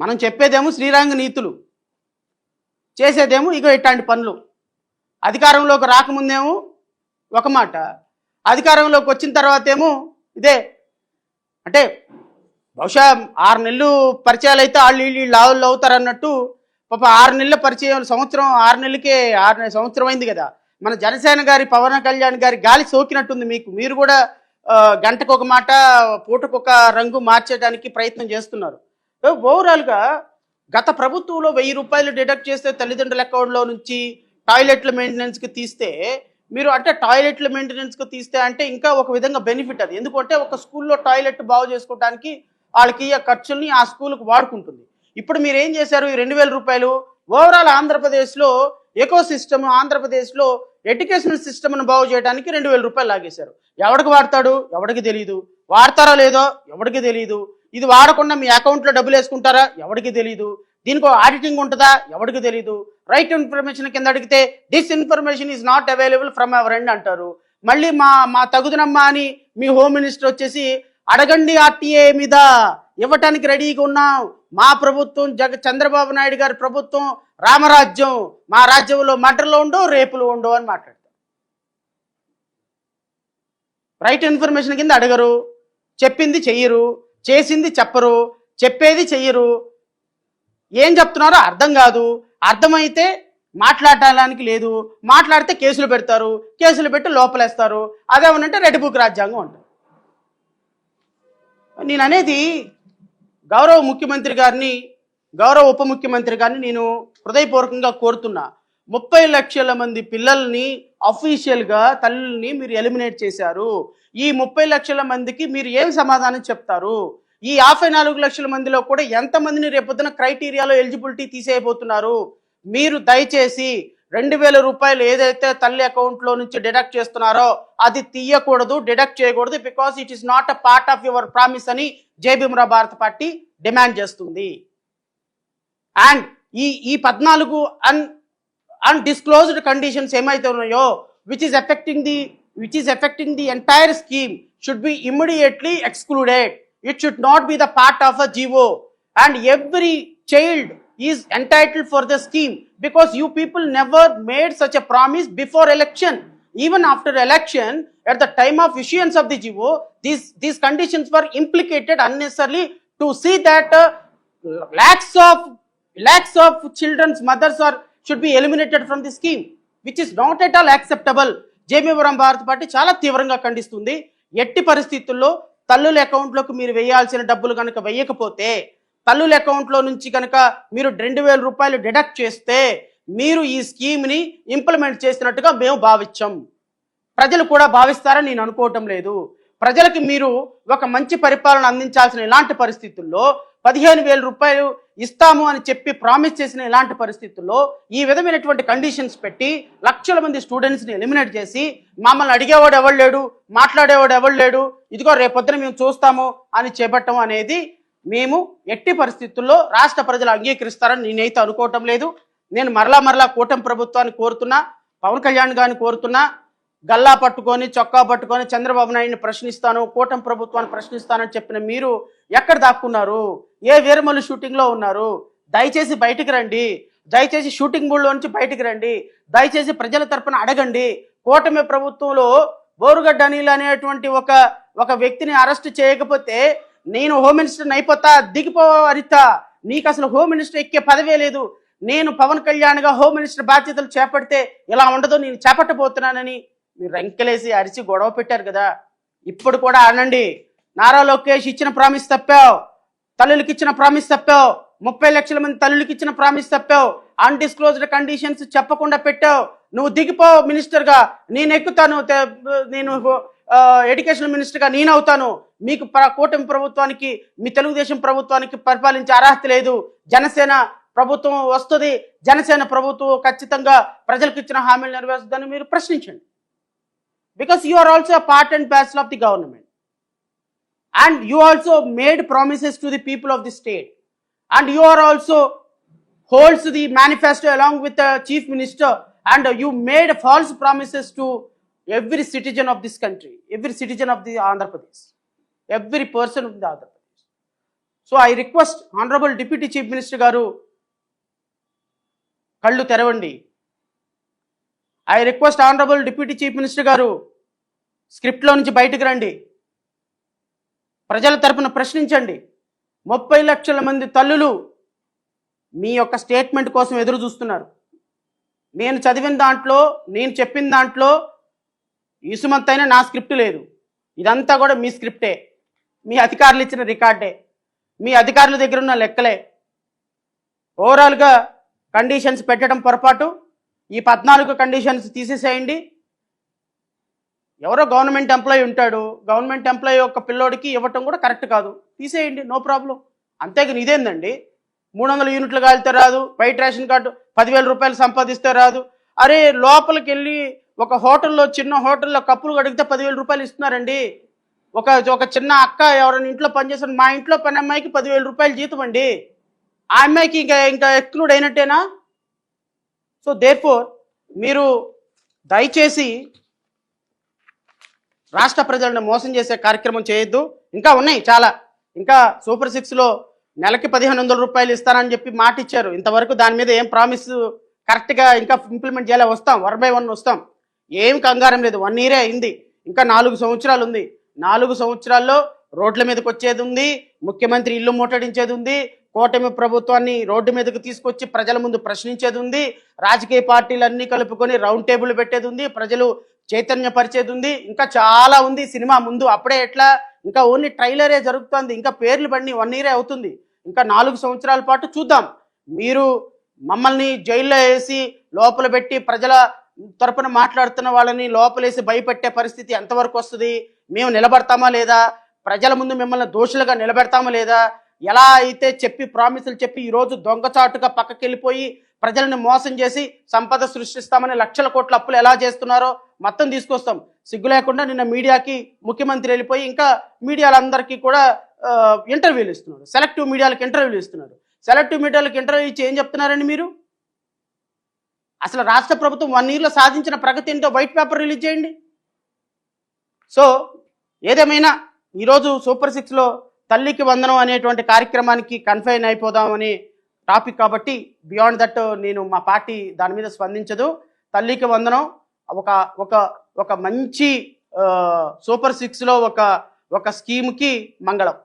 మనం చెప్పేదేమో శ్రీరంగ నీతులు, చేసేదేమో ఇగో ఇట్లాంటి పనులు. అధికారంలోకి రాకముందేమో ఒక మాట, అధికారంలోకి వచ్చిన తర్వాత ఏమో ఇదే. అంటే బహుశా 6 నెలలు పరిచయాలు అయితే వీళ్ళు లావులు అవుతారు అన్నట్టు, పాప 6 నెలల పరిచయం, సంవత్సరం 6 నెలలకే 6 సంవత్సరం అయింది కదా. మన జనసేన గారి పవన్ కళ్యాణ్ గారి గాలి సోకినట్టుంది మీకు. మీరు కూడా గంటకు ఒక మాట, పూటకొక రంగు మార్చేయడానికి ప్రయత్నం చేస్తున్నారు. ఓవరాల్గా గత ప్రభుత్వంలో 1000 రూపాయలు డిడక్ట్ చేస్తే తల్లిదండ్రుల అకౌంట్లో నుంచి టాయిలెట్ల మెయింటెనెన్స్కి తీస్తే, మీరు అంటే టాయిలెట్ల మెయింటెనెన్స్కి తీస్తే అంటే ఇంకా ఒక విధంగా బెనిఫిట్ అది. ఎందుకంటే ఒక స్కూల్లో టాయిలెట్ బాగు చేసుకోవడానికి వాళ్ళకి ఆ ఖర్చుల్ని ఆ స్కూల్కి వాడుకుంటుంది. ఇప్పుడు మీరు ఏం చేశారు, ఈ 2000 రూపాయలు ఓవరాల్ ఆంధ్రప్రదేశ్లో ఎకో సిస్టమ్, ఆంధ్రప్రదేశ్లో ఎడ్యుకేషనల్ సిస్టమ్ను బాగు చేయడానికి 2000 రూపాయలు లాగేశారు. ఎవడికి వాడతాడు ఎవడికి తెలియదు, వాడతారో లేదో ఎవడికి తెలియదు. ఇది వాడకుండా మీ అకౌంట్లో డబ్బులు వేసుకుంటారా ఎవడికి తెలియదు. దీనికి ఆడిటింగ్ ఉంటుందా ఎవడికి తెలియదు. రైట్ ఇన్ఫర్మేషన్ కింద అడిగితే this information is not available from our end అంటారు. మళ్ళీ మా తగుదనమ్మా అని మీ హోమ్ మినిస్టర్ వచ్చేసి అడగండి ఆర్టీఏ మీద ఇవ్వటానికి రెడీగా ఉన్నాం. మా ప్రభుత్వం చంద్రబాబు నాయుడు గారి ప్రభుత్వం రామరాజ్యం, మా రాజ్యంలో మర్డర్లు ఉండవు, రేపులు ఉండవు అని మాట్లాడతారు. రైట్ ఇన్ఫర్మేషన్ కింద అడగరు, చెప్పింది చెయ్యరు, చేసింది చెప్పరు, చెప్పేది చెయ్యరు. ఏం చెప్తున్నారో అర్థం కాదు, అర్థమైతే మాట్లాడటానికి లేదు, మాట్లాడితే కేసులు పెడతారు, కేసులు పెట్టి లోపలేస్తారు. అదేమనంటే రెడ్ బుక్ రాజ్యాంగం అంటారు. నేను అనేది గౌరవ ముఖ్యమంత్రి గారిని, గౌరవ ఉప ముఖ్యమంత్రి గారిని నేను హృదయపూర్వకంగా కోరుతున్నా. 30 లక్షల మంది పిల్లల్ని అఫీషియల్గా తల్లుల్ని మీరు ఎలిమినేట్ చేశారు. ఈ 30 లక్షల మందికి మీరు ఏం సమాధానం చెప్తారు? ఈ 54 లక్షల మందిలో కూడా ఎంతమందిని రేపొద్దున క్రైటీరియాలో ఎలిజిబిలిటీ తీసేయబోతున్నారు? మీరు దయచేసి 2000 రూపాయలు ఏదైతే తల్లి అకౌంట్లో నుంచి డిడక్ట్ చేస్తున్నారో అది తీయకూడదు, డిడక్ట్ చేయకూడదు. Because it is not a part of your promise అని జై భీమ్రా భారత్ పార్టీ డిమాండ్ చేస్తుంది. అండ్ ఈ 14 అన్డిస్క్లోజ్డ్ కండిషన్స్ ఏమైతే ఉన్నాయో which is affecting the entire scheme should be immediately excluded. It should not be the part of a GO, and every child is entitled for the scheme, because you people never made such a promise before election. Even after election, at the time of issuance of the GO, these conditions were implicated unnecessarily to see that lakhs of children's mothers should be eliminated from the scheme, which is not at all acceptable. జై భీమ్రా Bharat party చాలా తీవ్రంగా ఖండిస్తుంది. ఎట్టి పరిస్థితుల్లో తల్లుల అకౌంట్లోకి మీరు వేయాల్సిన డబ్బులు కనుక వేయకపోతే, తల్లుల అకౌంట్లో నుంచి కనుక మీరు 2000 రూపాయలు డిడక్ట్ చేస్తే మీరు ఈ స్కీమ్ని ఇంప్లిమెంట్ చేసినట్టుగా మేము భావించాం. ప్రజలు కూడా భావిస్తారని నేను అనుకోవటం లేదు. ప్రజలకి మీరు ఒక మంచి పరిపాలన అందించాల్సిన ఇలాంటి పరిస్థితుల్లో 15,000 రూపాయలు ఇస్తాము అని చెప్పి ప్రామిస్ చేసిన ఇలాంటి పరిస్థితుల్లో ఈ విధమైనటువంటి కండిషన్స్ పెట్టి లక్షల మంది స్టూడెంట్స్ని ఎలిమినేట్ చేసి మమ్మల్ని అడిగేవాడు ఎవరు లేడు, మాట్లాడేవాడు ఎవరు లేడు, ఇదిగో రేపొద్దున మేము చూస్తాము అని చేపట్టడం అనేది మేము ఎట్టి పరిస్థితుల్లో రాష్ట్ర ప్రజలు అంగీకరిస్తారని నేనైతే అనుకోవటం లేదు. నేను మరలా కూటమి ప్రభుత్వాన్ని కోరుతున్నా, పవన్ కళ్యాణ్ గారిని కోరుతున్నా, గల్లా పట్టుకొని చొక్కా పట్టుకొని చంద్రబాబు నాయుడిని ప్రశ్నిస్తాను, కూటమి ప్రభుత్వాన్ని ప్రశ్నిస్తానని చెప్పిన మీరు ఎక్కడ దాక్కున్నారు? ఏ వీరమల్లి షూటింగ్లో ఉన్నారు? దయచేసి బయటికి రండి, దయచేసి షూటింగ్ బోర్డులో నుంచి బయటికి రండి, దయచేసి ప్రజల తరపున అడగండి. కూటమి ప్రభుత్వంలో బోరుగడ్డ అనిల్ అనేటువంటి ఒక వ్యక్తిని అరెస్ట్ చేయకపోతే నేను హోమ్ మినిస్టర్ని అయిపోతా, దిగిపో హరిత, నీకు అసలు హోమ్ మినిస్టర్ ఎక్కే పదవే లేదు, నేను పవన్ కళ్యాణ్గా హోమ్ మినిస్టర్ బాధ్యతలు చేపడితే ఇలా ఉండదో నేను చేపట్టబోతున్నానని మీరు రంకెలేసి అరిచి గొడవ పెట్టారు కదా. ఇప్పుడు కూడా అనండి, నారా లోకేష్ ఇచ్చిన ప్రామిస్ తప్పావు, తల్లులకి ఇచ్చిన ప్రామిస్ తప్పావు, 30 లక్షల మంది తల్లులకి ఇచ్చిన ప్రామిస్ తప్పావు, అన్డిస్క్లోజ్డ్ కండిషన్స్ చెప్పకుండా పెట్టావు. నువ్వు దిగిపో మినిస్టర్గా, నేను ఎక్కుతాను, నేను ఎడ్యుకేషన్ మినిస్టర్గా నేను అవుతాను. మీకు కూటమి ప్రభుత్వానికి, మీ తెలుగుదేశం ప్రభుత్వానికి పరిపాలించే అర్హత లేదు. జనసేన ప్రభుత్వం వస్తుంది, జనసేన ప్రభుత్వం ఖచ్చితంగా ప్రజలకు ఇచ్చిన హామీలు నెరవేరుస్తుందని మీరు ప్రశ్నించండి. Because you are also a part and parcel of the government, and you also made promises to the people of the state, and you are also holds the manifesto along with the chief minister, and you made false promises to every citizen of this country, every citizen of the Andhra Pradesh, every person of the Andhra Pradesh. So I request honourable deputy chief minister గారు, కళ్ళు తెరవండి. I request honourable deputy chief minister గారు, స్క్రిప్ట్లో నుంచి బయటకు రండి, ప్రజల తరపున ప్రశ్నించండి. 30 లక్షల మంది తల్లులు మీ యొక్క స్టేట్మెంట్ కోసం ఎదురు చూస్తున్నారు. నేను చదివిన దాంట్లో, నేను చెప్పిన దాంట్లో ఇసుమంతైనా నా స్క్రిప్ట్ లేదు. ఇదంతా కూడా మీ స్క్రిప్టే, మీ అధికారులు ఇచ్చిన రికార్డే, మీ అధికారుల దగ్గర ఉన్న లెక్కలే. ఓవరాల్గా కండిషన్స్ పెట్టడం పొరపాటు. ఈ 14 కండిషన్స్ తీసేసేయండి. ఎవరో గవర్నమెంట్ ఎంప్లాయీ ఉంటాడు, గవర్నమెంట్ ఎంప్లాయీ యొక్క పిల్లోడికి ఇవ్వటం కూడా కరెక్ట్ కాదు, తీసేయండి, నో ప్రాబ్లం. అంతేగాని ఇదేందండి, 300 యూనిట్లు కాలితే రాదు, వైట్ రేషన్ కార్డు 10,000 రూపాయలు సంపాదిస్తే రాదు. అరే లోపలికి వెళ్ళి ఒక హోటల్లో, చిన్న హోటల్లో కప్పులు కడిగితే 10,000 రూపాయలు ఇస్తున్నారండి. ఒక చిన్న అక్క ఎవరైనా ఇంట్లో పనిచేసిన, మా ఇంట్లో పని అమ్మాయికి 10,000 రూపాయలు జీతం అండి. ఆ అమ్మాయికి ఇంకా ఎక్స్క్లూడ్ అయినట్టేనా? సో దేర్ఫోర్ మీరు దయచేసి రాష్ట్ర ప్రజలను మోసం చేసే కార్యక్రమం చేయొద్దు. ఇంకా ఉన్నాయి చాలా. ఇంకా సూపర్ 6లో నెలకి 1,500 రూపాయలు ఇస్తానని చెప్పి మాట ఇచ్చారు. ఇంతవరకు దాని మీద ఏం ప్రామిస్ కరెక్ట్గా ఇంకా ఇంప్లిమెంట్ చేయాలి. వస్తాం, 1 by 1 వస్తాం, ఏం కంగారం లేదు. 1 year అయింది, ఇంకా 4 సంవత్సరాలు ఉంది. 4 సంవత్సరాల్లో రోడ్ల మీదకి వచ్చేది ఉంది, ముఖ్యమంత్రి ఇల్లు ముట్టడించేది ఉంది, కూటమి ప్రభుత్వాన్ని రోడ్డు మీదకి తీసుకొచ్చి ప్రజల ముందు ప్రశ్నించేది ఉంది, రాజకీయ పార్టీలన్నీ కలుపుకొని రౌండ్ టేబుల్ పెట్టేది ఉంది, ప్రజలు చైతన్యపరిచేది ఉంది, ఇంకా చాలా ఉంది సినిమా ముందు. అప్పుడే ఎట్లా, ఇంకా ఓన్లీ ట్రైలరే జరుగుతుంది, ఇంకా పేర్లు పడి 1 year అవుతుంది. ఇంకా 4 సంవత్సరాల పాటు చూద్దాం. మీరు మమ్మల్ని జైల్లో వేసి లోపల పెట్టి ప్రజల తరపున మాట్లాడుతున్న వాళ్ళని లోపలేసి భయపెట్టే పరిస్థితి ఎంతవరకు వస్తుంది? మేము నిలబడతామా లేదా? ప్రజల ముందు మిమ్మల్ని దోషులుగా నిలబెడతామా లేదా? ఎలా అయితే చెప్పి ప్రామిసులు చెప్పి ఈరోజు దొంగచాటుగా పక్కకి వెళ్ళిపోయి ప్రజలను మోసం చేసి సంపద సృష్టిస్తామని లక్షల కోట్ల అప్పులు ఎలా చేస్తున్నారో మొత్తం తీసుకొస్తాం. సిగ్గు లేకుండా నిన్న మీడియాకి ముఖ్యమంత్రి వెళ్ళిపోయి ఇంకా మీడియాలందరికీ కూడా ఇంటర్వ్యూలు ఇస్తున్నాడు. సెలెక్టివ్ మీడియాలకు ఇంటర్వ్యూలు ఇస్తున్నాడు. సెలెక్టివ్ మీడియాలకు ఇంటర్వ్యూ ఇచ్చి ఏం చెప్తున్నారండి మీరు? అసలు రాష్ట్ర ప్రభుత్వం 1 yearలో సాధించిన ప్రగతి ఏంటో వైట్ పేపర్ రిలీజ్ చేయండి. సో ఏదేమైనా ఈరోజు సూపర్ 6లో తల్లికి వందనం అనేటువంటి కార్యక్రమానికి కన్ఫైన్ అయిపోదామని టాపిక్ కాబట్టి బియాండ్ దట్ నేను, మా పార్టీ దాని మీద స్పందించదు. తల్లికి వందనం ఒక మంచి సూపర్ 6లో ఒక స్కీమ్కి మంగళం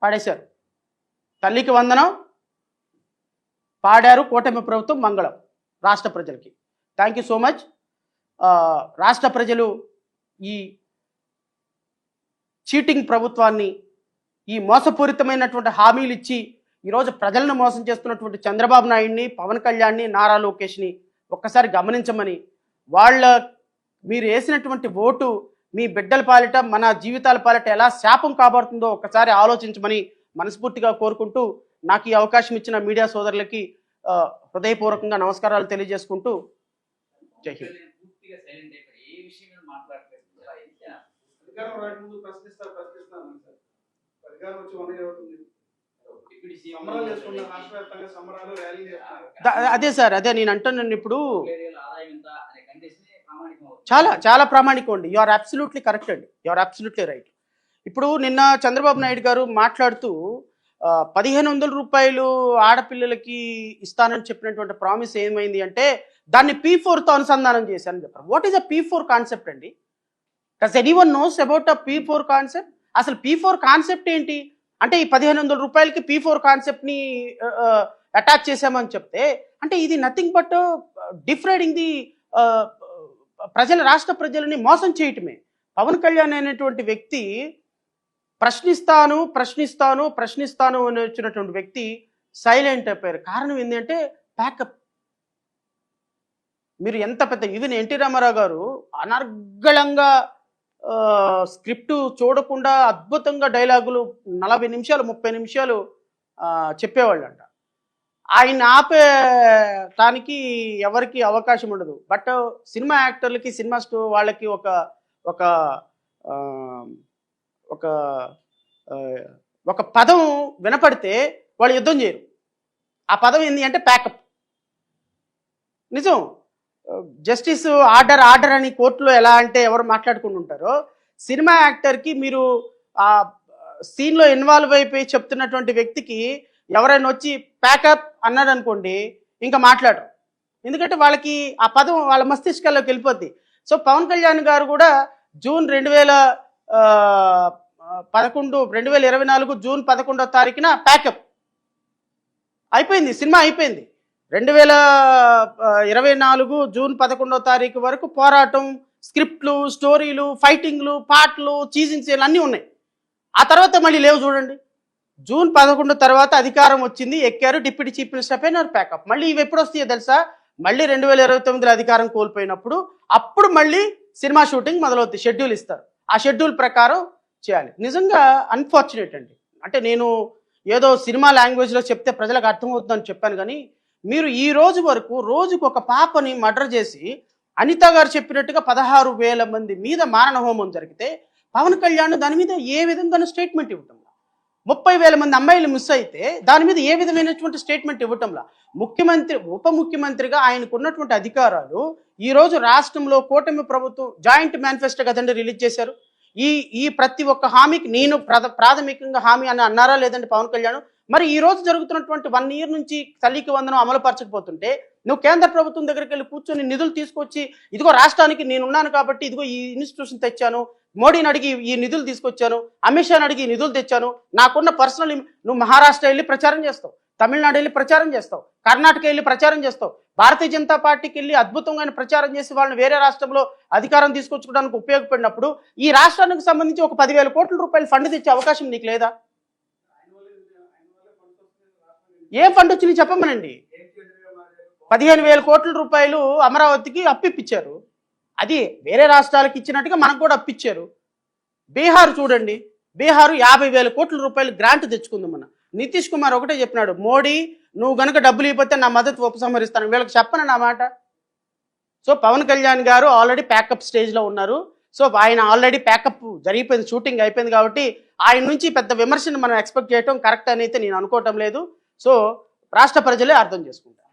పాడేశారు. తల్లికి వందనం పాడారు కూటమి ప్రభుత్వం, మంగళం రాష్ట్ర ప్రజలకి. Thank you so much. రాష్ట్ర ప్రజలు ఈ చీటింగ్ ప్రభుత్వాన్ని, ఈ మోసపూరితమైనటువంటి హామీలు ఇచ్చి ఈరోజు ప్రజలను మోసం చేస్తున్నటువంటి చంద్రబాబు నాయుడిని, పవన్ కళ్యాణ్ని, నారా లోకేష్ని ఒక్కసారి గమనించమని, మీరు వేసినటువంటి ఓటు మీ బిడ్డల పాలిట, మన జీవితాల పాలిట ఎలా శాపం కాబడుతుందో ఒక్కసారి ఆలోచించమని మనస్ఫూర్తిగా కోరుకుంటూ, నాకు ఈ అవకాశం ఇచ్చిన మీడియా సోదరులకి హృదయపూర్వకంగా నమస్కారాలు తెలియజేసుకుంటూ జై హింద్. అదే సార్, అదే నేను అంటున్నాను. ఇప్పుడు చాలా ప్రామాణికం అండి. యు ఆర్ అబ్సల్యూట్లీ కరెక్ట్ అండి, యు ఆర్ అబ్సల్యూట్లీ రైట్. ఇప్పుడు నిన్న చంద్రబాబు నాయుడు గారు మాట్లాడుతూ 1,500 రూపాయలు ఆడపిల్లలకి ఇస్తానని చెప్పినటువంటి ప్రామిస్ ఏమైంది అంటే దాన్ని P4తో అనుసంధానం చేశానని చెప్పారు. What is a P4 concept అండి? Does anyone knows about a P4 concept? అసలు P4 కాన్సెప్ట్ ఏంటి అంటే, ఈ 1,500 రూపాయలకి P4 కాన్సెప్ట్ని అటాచ్ చేశామని చెప్తే, అంటే ఇది నథింగ్ బట్ డిఫ్రైడింగ్ ది రాష్ట్ర ప్రజలని మోసం చేయటమే. పవన్ కళ్యాణ్ అనేటువంటి వ్యక్తి ప్రశ్నిస్తాను అని వచ్చినటువంటి వ్యక్తి సైలెంట్ అయిపోయారు. కారణం ఏంటంటే ప్యాకప్. మీరు ఎంత పెద్ద, ఈవెన్ ఎన్టీ రామారావు గారు అనర్గళంగా స్క్రిప్ట్ చూడకుండా అద్భుతంగా డైలాగులు 40 నిమిషాలు 30 నిమిషాలు చెప్పేవాళ్ళంట. ఆయన ఆపేటానికి ఎవరికి అవకాశం ఉండదు. బట్ సినిమా యాక్టర్లకి, సినిమా వాళ్ళకి ఒక పదం వినపడితే వాళ్ళు యుద్ధం చేయరు. ఆ పదం ఏంటి అంటే ప్యాకప్. నిజం. జస్టిస్ ఆర్డర్ అని కోర్టులో ఎలా అంటే ఎవరు మాట్లాడుకుంటూ ఉంటారో, సినిమా యాక్టర్కి మీరు సీన్లో ఇన్వాల్వ్ అయిపోయి చెప్తున్నటువంటి వ్యక్తికి ఎవరైనా వచ్చి ప్యాకప్ అన్నాడు అనుకోండి, ఇంకా మాట్లాడరు. ఎందుకంటే వాళ్ళకి ఆ పదం వాళ్ళ మస్తిష్కాల్లోకి వెళ్ళిపోద్ది. సో పవన్ కళ్యాణ్ గారు కూడా జూన్ 2024 జూన్ 11వ తారీఖున ప్యాకప్ అయిపోయింది, సినిమా అయిపోయింది. 2024 జూన్ 11వ తారీఖు వరకు పోరాటం, స్క్రిప్ట్లు, స్టోరీలు, ఫైటింగ్లు, పాటలు, చీజింగ్ సీన్లు అన్నీ ఉన్నాయి. ఆ తర్వాత మళ్ళీ లేవు చూడండి. జూన్ 11 తర్వాత అధికారం వచ్చింది, ఎక్కారు, డిప్యూటీ చీఫ్ మినిస్టర్ అయిపోయినారు, ప్యాకప్. మళ్ళీ ఇవి ఎప్పుడు వస్తాయో తెలుసా? మళ్ళీ 2029లో అధికారం కోల్పోయినప్పుడు అప్పుడు మళ్ళీ సినిమా షూటింగ్ మొదలవుతుంది, షెడ్యూల్ ఇస్తారు. ఆ షెడ్యూల్ ప్రకారం చేయాలి. నిజంగా అన్ఫార్చునేట్ అండి. అంటే నేను ఏదో సినిమా లాంగ్వేజ్లో చెప్తే ప్రజలకు అర్థమవుతుందని చెప్పాను, కానీ మీరు ఈ రోజు వరకు రోజుకు ఒక పాపని మర్డర్ చేసి అనిత గారు చెప్పినట్టుగా 16,000 మంది మీద మారణ హోమం జరిగితే పవన్ కళ్యాణ్ దాని మీద ఏ విధంగా స్టేట్మెంట్ ఇవ్వటంలా? 30,000 మంది అమ్మాయిలు మిస్ అయితే దాని మీద ఏ విధమైనటువంటి స్టేట్మెంట్ ఇవ్వటంలా? ముఖ్యమంత్రి, ఉప ముఖ్యమంత్రిగా ఆయనకు ఉన్నటువంటి అధికారాలు ఈ రోజు రాష్ట్రంలో కూటమి ప్రభుత్వం జాయింట్ మేనిఫెస్టో కదండి రిలీజ్ చేశారు. ఈ ప్రతి ఒక్క హామీకి నేను ప్రాథమికంగా హామీ అని అన్నారా లేదండి పవన్ కళ్యాణ్? మరి ఈ రోజు జరుగుతున్నటువంటి 1 ఇయర్ నుంచి తల్లికి వందనం అమలు పరచకపోతుంటే నువ్వు కేంద్ర ప్రభుత్వం దగ్గరికి వెళ్ళి కూర్చొని నిధులు తీసుకొచ్చి, ఇదిగో రాష్ట్రానికి నేనున్నాను కాబట్టి ఇదిగో ఈ ఇన్స్టిట్యూషన్ తెచ్చాను, మోడీని అడిగి ఈ నిధులు తీసుకొచ్చాను, అమిత్ షాని అడిగి ఈ నిధులు తెచ్చాను, నాకున్న పర్సనల్, నువ్వు మహారాష్ట్ర వెళ్ళి ప్రచారం చేస్తావు, తమిళనాడు వెళ్ళి ప్రచారం చేస్తావు, కర్ణాటక వెళ్ళి ప్రచారం చేస్తావు, భారతీయ జనతా పార్టీకి వెళ్ళి అద్భుతంగా ప్రచారం చేసి వాళ్ళని వేరే రాష్ట్రంలో అధికారం తీసుకొచ్చుకోవడానికి ఉపయోగపడినప్పుడు ఈ రాష్ట్రానికి సంబంధించి ఒక 10,000 కోట్ల రూపాయలు ఫండ్ తెచ్చే అవకాశం నీకు లేదా? ఏ ఫండ్ వచ్చింది చెప్పమనండి. 15,000 కోట్ల రూపాయలు అమరావతికి అప్పిప్పించారు. అది వేరే రాష్ట్రాలకు ఇచ్చినట్టుగా మనకు కూడా అప్పిచ్చారు. బీహార్ చూడండి, బీహారు 50,000 కోట్ల రూపాయలు గ్రాంట్ తెచ్చుకుంది. మన నితీష్ కుమార్ ఒకటే చెప్పినాడు, మోడీ నువ్వు గనక డబ్బులు ఇవ్వకపోతే నా మద్దతు ఉపసంహరిస్తాను. వీళ్ళకి చెప్పను నా మాట. సో పవన్ కళ్యాణ్ గారు ఆల్రెడీ ప్యాకప్ స్టేజ్లో ఉన్నారు. సో ఆయన ఆల్రెడీ ప్యాకప్ జరిగిపోయింది, షూటింగ్ అయిపోయింది. కాబట్టి ఆయన నుంచి పెద్ద విమర్శను మనం ఎక్స్పెక్ట్ చేయడం కరెక్ట్ అని అయితే నేను అనుకోవటం లేదు. సో రాష్ట్ర ప్రజలే అర్థం చేసుకుంటారు.